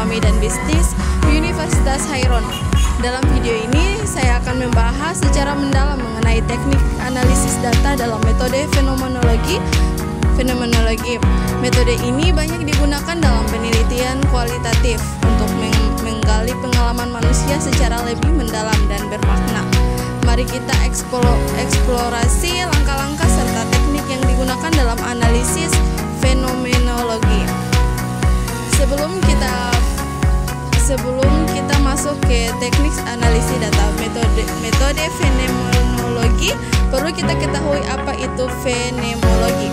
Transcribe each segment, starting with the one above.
Ekonomi dan Bisnis Universitas Chairon. Dalam video ini saya akan membahas secara mendalam mengenai teknik analisis data dalam metode fenomenologi. Metode ini banyak digunakan dalam penelitian kualitatif untuk menggali pengalaman manusia secara lebih mendalam dan bermakna. Mari kita eksplorasi langkah-langkah serta teknik yang digunakan dalam analisis fenomenologi. Sebelum kita masuk ke teknik analisis data metode fenomenologi, perlu kita ketahui apa itu fenomenologi.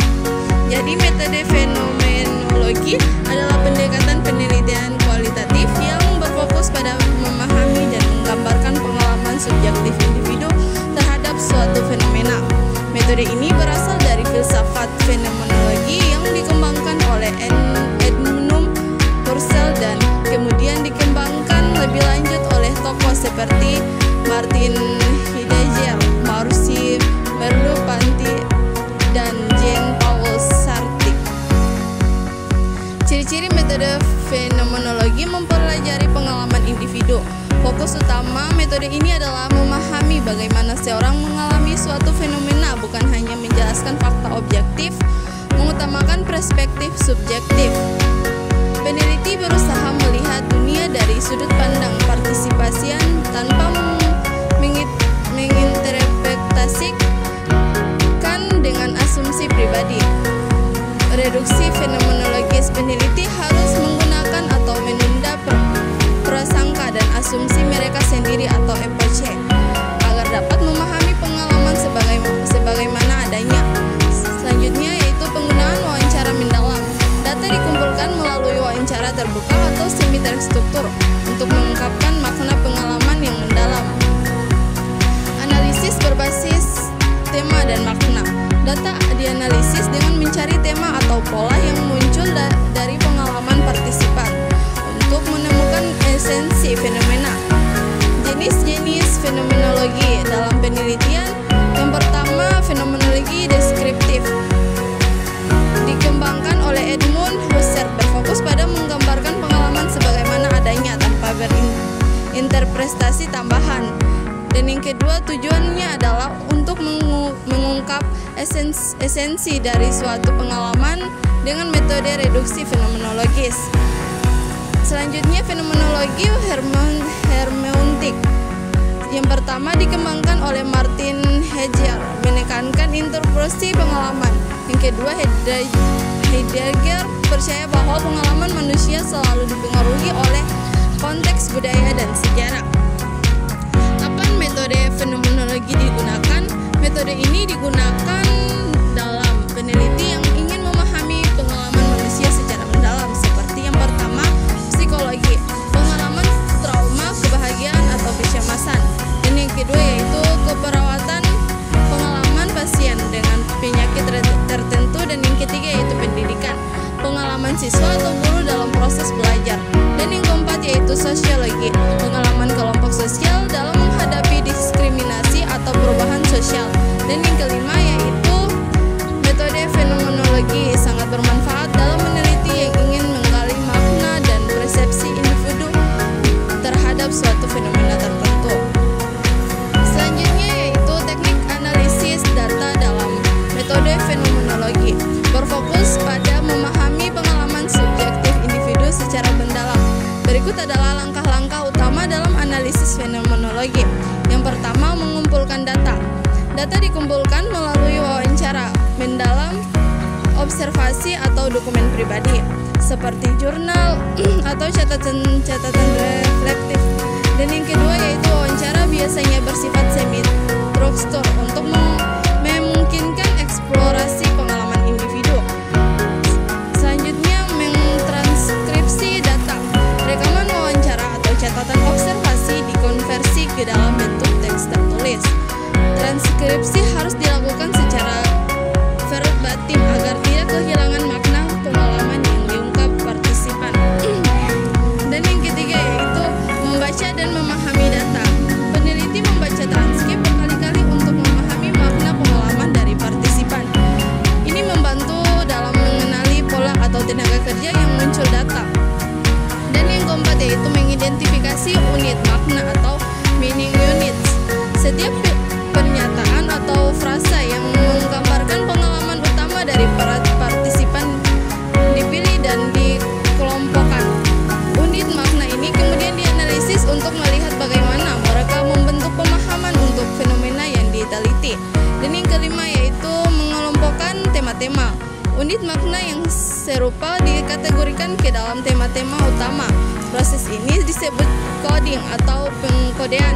Jadi metode fenomenologi adalah pendekatan penelitian kualitatif yang berfokus pada memahami dan menggambarkan pengalaman subjektif individu terhadap suatu fenomena. Metode ini berasal dari filsafat fenomenologi yang dikembangkan oleh Edmund Husserl dan kemudian dikembangkan lebih lanjut oleh tokoh seperti Martin Heidegger, Maurice Merleau-Ponty, dan Jean-Paul Sartre. Ciri-ciri metode fenomenologi mempelajari pengalaman individu. Fokus utama metode ini adalah memahami bagaimana seorang mengalami suatu fenomena, bukan hanya menjelaskan fakta objektif, mengutamakan perspektif subjektif. Peneliti berusaha melihat dunia dari sudut pandang partisipasian tanpa menginterpretasikan dengan asumsi pribadi. Reduksi fenomenologis, peneliti harus menggunakan atau menunda prasangka dan asumsi mereka sendiri atau epoche agar dapat memahami pengalaman sebagaimana adanya. Selanjutnya yaitu penggunaan wawancara mendalam. Data dikumpulkan melalui wawancara terbuka atau semi terstruktur untuk mengungkapkan makna pengalaman yang mendalam. Analisis berbasis tema dan makna. Data dianalisis dengan mencari tema atau pola yang muncul dari pengalaman partisipan untuk menemukan esensi fenomena. Jenis-jenis fenomenologi dalam penelitian. Yang pertama, fenomenologi deskriptif. Dikembangkan oleh Edmund Husserl, berfokus pada menggambarkan pengalaman sebagaimana adanya tanpa berinterpretasi tambahan. Dan yang kedua, tujuannya adalah untuk mengungkap esensi dari suatu pengalaman dengan metode reduksi fenomenologis. Selanjutnya, fenomenologi hermeneutik. Yang pertama dikembangkan oleh Martin Heidegger, menekankan interpretasi pengalaman. Yang kedua, Heidegger percaya bahwa pengalaman manusia selalu dipengaruhi oleh konteks budaya dan sejarah. Kapan metode fenomenologi digunakan? Metode ini digunakan dalam peneliti yang ingin memahami pengalaman manusia secara mendalam, seperti yang pertama, psikologi, pengalaman trauma, kebahagiaan atau kecemasan. Dan yang kedua yaitu keperawatan, pengalaman pasien dengan penyakit tertentu. Dan yang ketiga yaitu pendidikan, pengalaman siswa atau guru dalam proses belajar. Dan yang keempat yaitu sosiologi, pengalaman kelompok sosial dalam menghadapi diskriminasi atau perubahan sosial. Dan yang kelima yaitu metode fenomenologi sangat bermanfaat dalam meneliti yang ingin menggali makna dan persepsi individu terhadap suatu fenomena tertentu. Selanjutnya yaitu teknik analisis data dalam metode fenomenologi, berfokus pada memahami pengalaman subjektif individu secara mendalam. Berikut adalah langkah-langkah utama dalam analisis fenomenologi. Yang pertama, mengumpulkan data. Data dikumpulkan melalui wawancara mendalam, observasi atau dokumen pribadi, seperti jurnal atau catatan reflektif. Dan yang kedua yaitu wawancara biasanya bersifat semi-struktur untuk memungkinkan eksplorasi pengalaman individu. Selanjutnya, mentranskripsi data. Rekaman wawancara atau catatan observasi dikonversi ke dalam bentuk teks tertulis. Transkripsi harus dilakukan secara verbatim agar tidak kehilangan makna pengalaman yang diungkap partisipan. Dan yang ketiga yaitu membaca dan memahami data. Peneliti membaca transkrip berkali-kali untuk memahami makna pengalaman dari partisipan. identifikasi unit makna atau meaning units. Setiap pernyataan atau frasa yang menggambarkan pengalaman utama dari para partisipan dipilih dan dikelompokkan. Unit makna ini kemudian dianalisis untuk melihat bagaimana mereka membentuk pemahaman untuk fenomena yang diteliti. Dan yang kelima yaitu mengelompokkan tema-tema. Unit makna yang serupa dikategorikan ke dalam tema-tema utama. Proses ini disebut coding atau pengkodean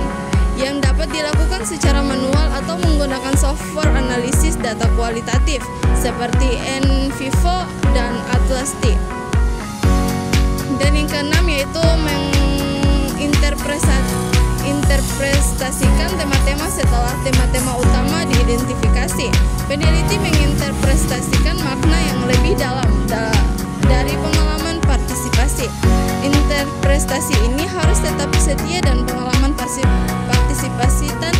yang dapat dilakukan secara manual atau menggunakan software analisis data kualitatif seperti NVivo dan Atlas-T. Dan yang keenam yaitu menginterpretasikan tema-tema setelah tema-tema utama diidentifikasi. Peneliti menginterpretasikan makna yang lebih dalam dari pengalaman partisipasi. Interpretasi ini harus tetap setia dan pengalaman partisipasitan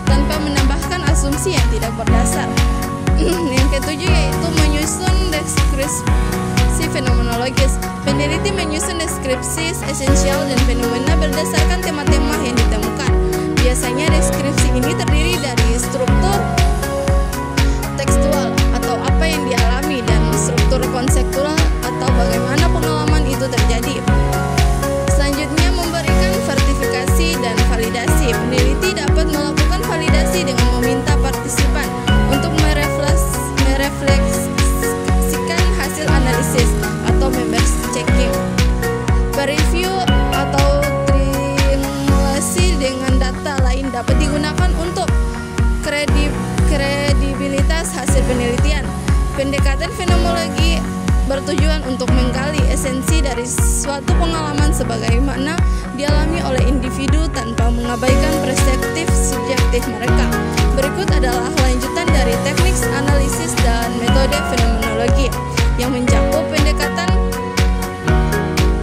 tanpa menambahkan asumsi yang tidak berdasar. Yang ketujuh yaitu menyusun deskripsi fenomenologis. Peneliti menyusun deskripsi esensial dan fenomena berdasarkan tema-tema yang ditemukan. Biasanya deskripsi ini terdiri dari struktur tekstual atau apa yang dialami dan struktur konseptual atau bagaimana pengalaman itu terjadi. Selanjutnya memberikan sertifikasi dan validasi. Peneliti dapat melakukan validasi dengan meminta partisipan untuk merefleksikan hasil analisis atau members checking. Review atau triangulasi dengan data lain dapat digunakan untuk kredibilitas hasil penelitian. Pendekatan fenomenologi bertujuan untuk menggali esensi dari suatu pengalaman sebagaimana dialami oleh individu tanpa mengabaikan perspektif subjektif mereka. Berikut adalah lanjutan dari teknik analisis dan metode fenomenologi yang mencakup pendekatan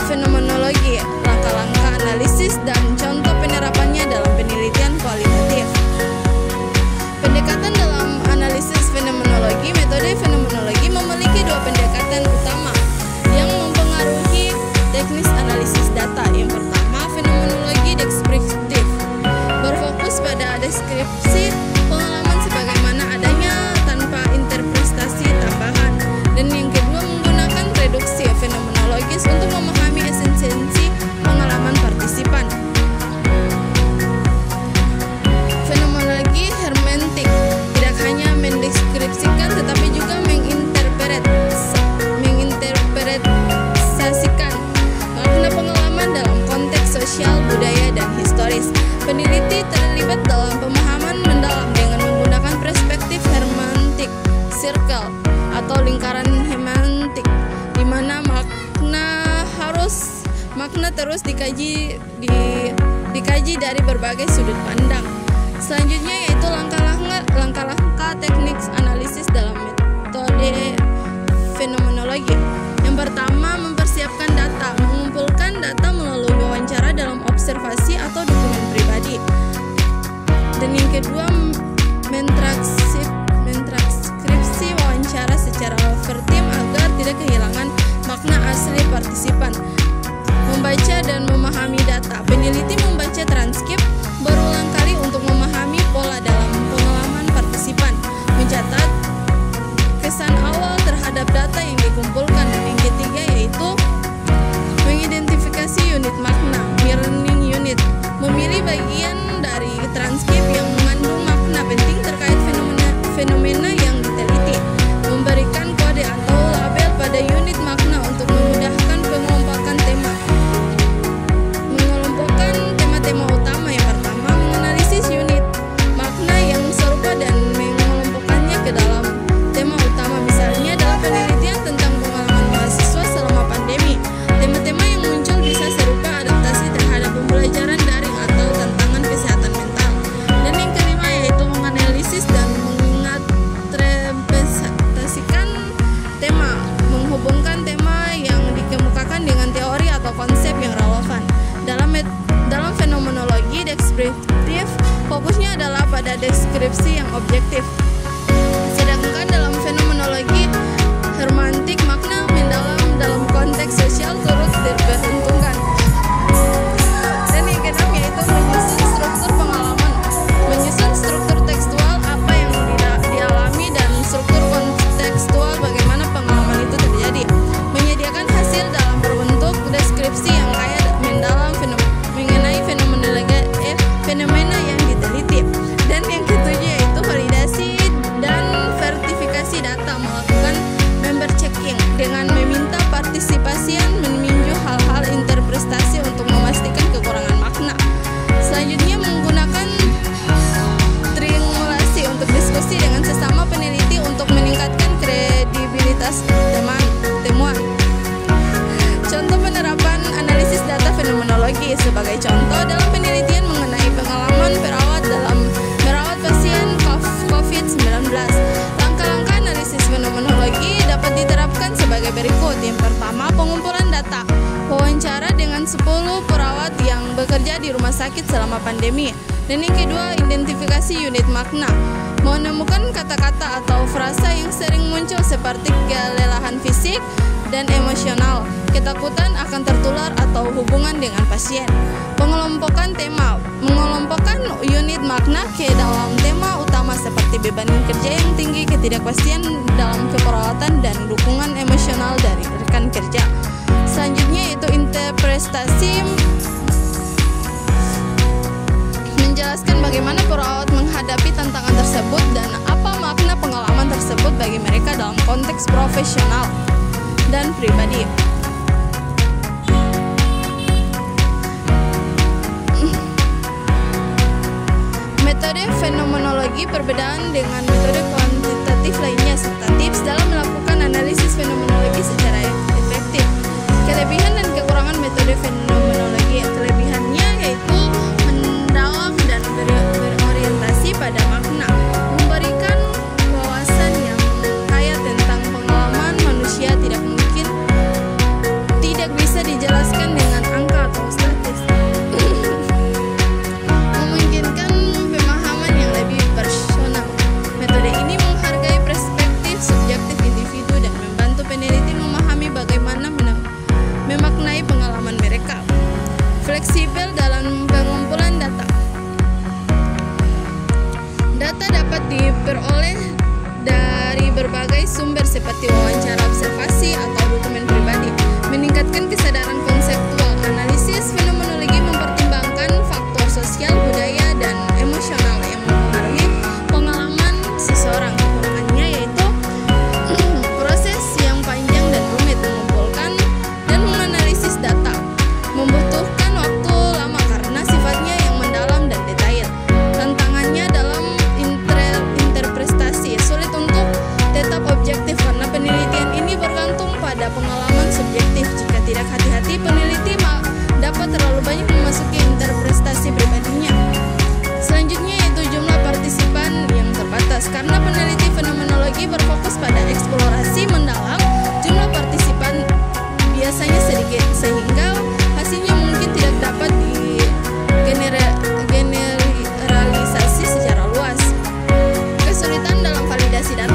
fenomenologi, langkah-langkah analisis, dan contoh penerapannya dalam penelitian kualitatif. Pendekatan dalam analisis fenomenologi. Metode fenomenologi memiliki dua pendekatan utama yang mempengaruhi teknis analisis data. Yang pertama, fenomenologi deskriptif, berfokus pada deskripsi pengalaman sebagaimana adanya tanpa interpretasi tambahan. Dan yang kedua, menggunakan reduksi fenomenologis untuk memahami esensi pengalaman partisipan. Fenomenologi hermeneutik tidak hanya mendeskripsikan tetapi juga menginterpretasikan makna pengalaman dalam konteks sosial, budaya, dan historis. Peneliti terlibat dalam pemahaman mendalam dengan menggunakan perspektif hermeneutik circle atau lingkaran hermeneutik, di mana makna terus dikaji dari berbagai sudut pandang. Selanjutnya yaitu langkah-langkah teknik analisis dalam metode fenomenologi. Yang pertama, mempersiapkan data, mengumpulkan data melalui wawancara dalam observasi atau dokumen pribadi. Dan yang kedua, mentranskripsi wawancara secara verbatim agar tidak kehilangan makna asli partisipan. Membaca dan memahami data. Peneliti membaca transkrip berulang kali untuk memahami pola dalam pengalaman partisipan, mencatat kesan awal terhadap data yang dikumpulkan. Dan yang ketiga yaitu mengidentifikasi unit makna, meaning unit, memilih bagian dari transkrip yang mengandung makna penting terkait fenomena yang diteliti, memberikan kode atau label pada unit makna untuk memudahkan pengelompokan tema. Mengelompokkan tema-tema utama. Yang pertama, menganalisis unit makna yang serupa dan mengelompokkannya ke dalam tema utama. Misalnya dalam penelitian tentang pengalaman mahasiswa selama pandemi, tema-tema yang muncul bisa serupa adaptasi terhadap pembelajaran daring atau tantangan kesehatan mental. Dan yang kelima yaitu menganalisis dan menginterpretasikan tema, menghubungkan tema yang dikemukakan dengan teori atau konsep yang relevan. Dalam fenomenologi deskriptif, fokusnya adalah pada deskripsi yang objektif. Sedangkan dalam fenomenologi hermeneutik, makna mendalam dalam konteks sosial turut diperhitungkan. Dan sebagai contoh dalam penelitian mengenai pengalaman perawat dalam merawat pasien COVID-19. Langkah-langkah analisis fenomenologi dapat diterapkan sebagai berikut. Yang pertama, pengumpulan data. Wawancara dengan 10 perawat yang bekerja di rumah sakit selama pandemi. Dan yang kedua, identifikasi unit makna. Menemukan kata-kata atau frasa yang sering muncul seperti kelelahan fisik dan emosional, ketakutan akan tertular atau hubungan dengan pasien. Pengelompokan tema. Mengelompokkan unit makna ke dalam tema utama seperti beban kerja yang tinggi, ketidakpastian dalam keperawatan, dan dukungan emosional dari rekan kerja. Selanjutnya yaitu interpretasi, menjelaskan bagaimana perawat menghadapi tantangan tersebut dan apa makna pengalaman tersebut bagi mereka dalam konteks profesional dan pribadi. Metode fenomenologi perbedaan dengan metode kuantitatif lainnya serta tips dalam melakukan analisis fenomenologi secara efektif. Kelebihan dan kekurangan metode fenomenologi. Kelebihannya yaitu mendalam dan berorientasi pada makna, memberikan wawasan yang kaya tentang pengalaman manusia tidak bisa dijelaskan dengan angka atau statistik. Memungkinkan pemahaman yang lebih personal. Metode ini menghargai perspektif subjektif individu dan membantu peneliti memahami bagaimana memaknai pengalaman mereka. Fleksibel dalam pengumpulan data. Data dapat diperoleh dari berbagai sumber seperti wawancara, observasi, atau dokumen pribadi. Meningkatkan kesadaran konseptual. Analisis fenomenologi mempertimbangkan faktor sosial, budaya, dan emosional yang mempengaruhi pengalaman seseorang. Kekurangannya yaitu proses yang panjang dan rumit mengumpulkan dan menganalisis data. Membutuhkan waktu lama karena sifatnya yang mendalam dan detail. Tantangannya dalam interpretasi, sulit untuk tetap objektif karena penelitian ini bergantung pada pengalaman subjektif. Jika tidak hati-hati, peneliti dapat terlalu banyak memasuki interpretasi pribadinya. Selanjutnya yaitu jumlah partisipan yang terbatas. Karena peneliti fenomenologi berfokus pada eksplorasi mendalam, jumlah partisipan biasanya sedikit sehingga hasilnya mungkin tidak dapat digeneralisasi secara luas. Kesulitan dalam validasi data.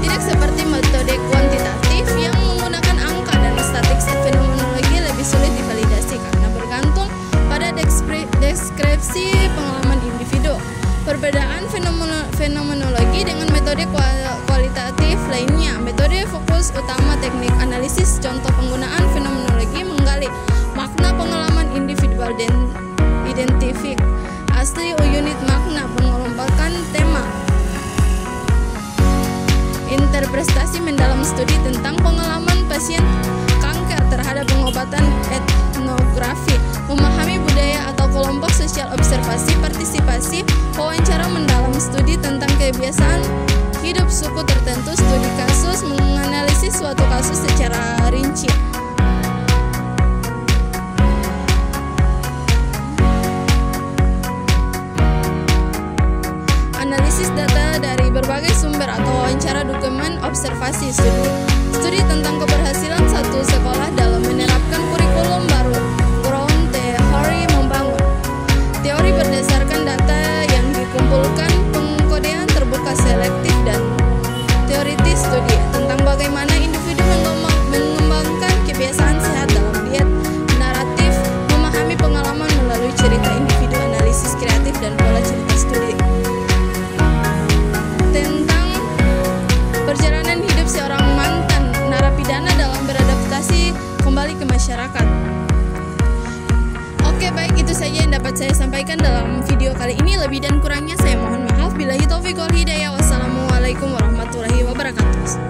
Tidak seperti metode kuantitatif yang menggunakan angka dan statistik, fenomenologi lebih sulit divalidasi karena bergantung pada deskripsi pengalaman individu. Perbedaan fenomenologi dengan metode kualitatif lainnya. Metode fokus utama teknik analisis. Contoh penggunaan fenomenologi menggali makna pengalaman individual dan identifik asli unit makna, pengelompokan tema. Interpretasi mendalam studi tentang pengalaman pasien kanker terhadap pengobatan etnografi, memahami budaya atau kelompok sosial, observasi, partisipasi, wawancara mendalam studi tentang kebiasaan hidup suku tertentu, studi kasus, menganalisis suatu kasus secara rinci. Analisis data dari berbagai sumber atau wawancara, dokumen, observasi, studi tentang keberhasilan satu sekolah dalam menerapkan kurikulum baru, ground theory, membangun teori berdasarkan data yang dikumpulkan, pengkodean terbuka selektif, dan teoritis studi tentang bagaimana individu mengembangkan kebiasaan sehat dalam diet, naratif, memahami pengalaman melalui cerita individu, analisis kreatif, dan pola cerita studi. Tentang perjalanan hidup seorang mantan narapidana dalam beradaptasi kembali ke masyarakat. Oke, baik, itu saja yang dapat saya sampaikan dalam video kali ini. Lebih dan kurangnya saya mohon maaf. Billahi taufiq wal hidayah. Wassalamualaikum warahmatullahi wabarakatuh.